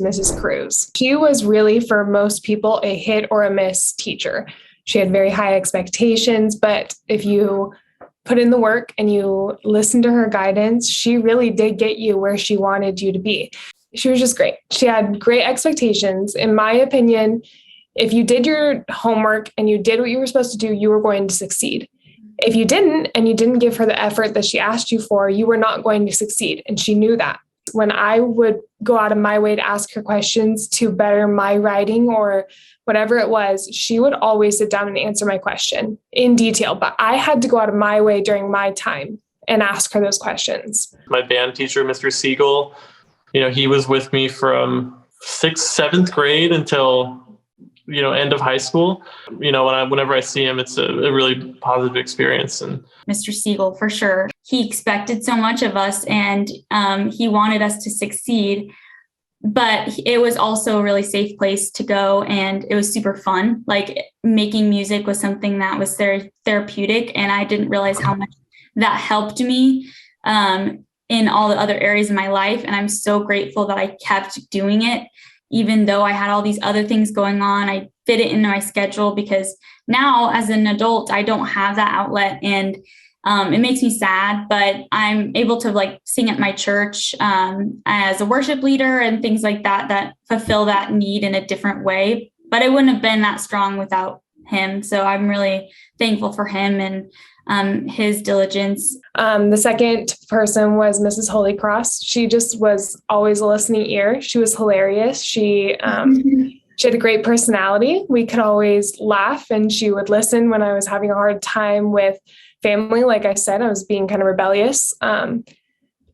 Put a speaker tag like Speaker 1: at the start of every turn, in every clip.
Speaker 1: Mrs. Cruz. She was really, for most people, a hit or a miss teacher. She had very high expectations, but if you put in the work and you listen to her guidance, she really did get you where she wanted you to be. She was just great. She had great expectations. In my opinion, if you did your homework and you did what you were supposed to do, you were going to succeed. If you didn't, and you didn't give her the effort that she asked you for, you were not going to succeed. And she knew that. When I would go out of my way to ask her questions to better my writing or whatever it was, she would always sit down and answer my question in detail. But I had to go out of my way during my time and ask her those questions.
Speaker 2: My band teacher, Mr. Siegel, he was with me from 6th, 7th grade until end of high school. Whenever I see him, it's a really positive experience. And
Speaker 3: Mr. Siegel, for sure. He expected so much of us and he wanted us to succeed, but it was also a really safe place to go. And it was super fun. Like making music was something that was therapeutic. And I didn't realize how much that helped me in all the other areas of my life. And I'm so grateful that I kept doing it. Even though I had all these other things going on, I fit it into my schedule because now as an adult, I don't have that outlet and it makes me sad, but I'm able to sing at my church as a worship leader and things like that fulfill that need in a different way. But it wouldn't have been that strong without him. So I'm really thankful for him and his diligence.
Speaker 1: The second person was Mrs. Holy Cross. She just was always a listening ear. She was hilarious. She had a great personality. We could always laugh and she would listen when I was having a hard time with family. Like I said, I was being kind of rebellious.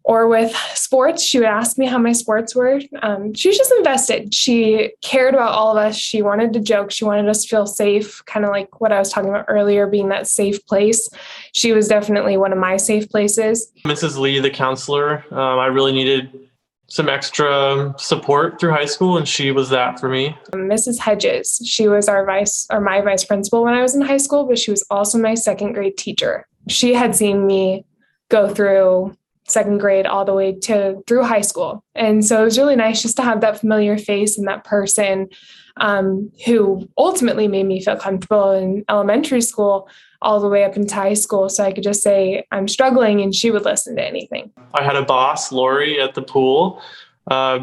Speaker 1: Or with sports, she would ask me how my sports were. She was just invested. She cared about all of us. She wanted to joke. She wanted us to feel safe, kind of like what I was talking about earlier, being that safe place. She was definitely one of my safe places.
Speaker 2: Mrs. Lee, the counselor, I really needed some extra support through high school, and she was that for me.
Speaker 1: Mrs. Hedges, she was my vice principal when I was in high school, but she was also my second grade teacher. She had seen me go through second grade all the way through high school. And so it was really nice just to have that familiar face and that person who ultimately made me feel comfortable in elementary school all the way up into high school. So I could just say, I'm struggling, and she would listen to anything.
Speaker 2: I had a boss, Lori, at the pool.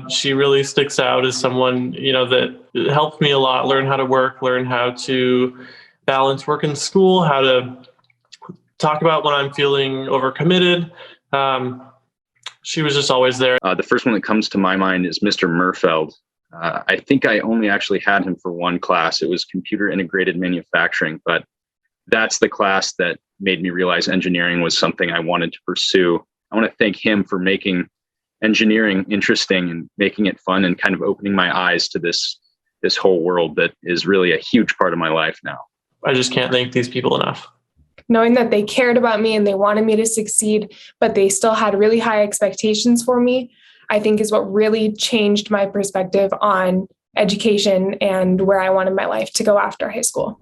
Speaker 2: She really sticks out as someone, that helped me a lot, learn how to work, learn how to balance work and school, how to talk about when I'm feeling overcommitted. She was just always there.
Speaker 4: The first one that comes to my mind is Mr. Murfeld. I think I only actually had him for one class. It was computer integrated manufacturing, but that's the class that made me realize engineering was something I wanted to pursue. I want to thank him for making engineering interesting and making it fun and kind of opening my eyes to this whole world that is really a huge part of my life now.
Speaker 2: I just can't thank these people enough.
Speaker 1: Knowing that they cared about me and they wanted me to succeed, but they still had really high expectations for me, I think is what really changed my perspective on education and where I wanted my life to go after high school.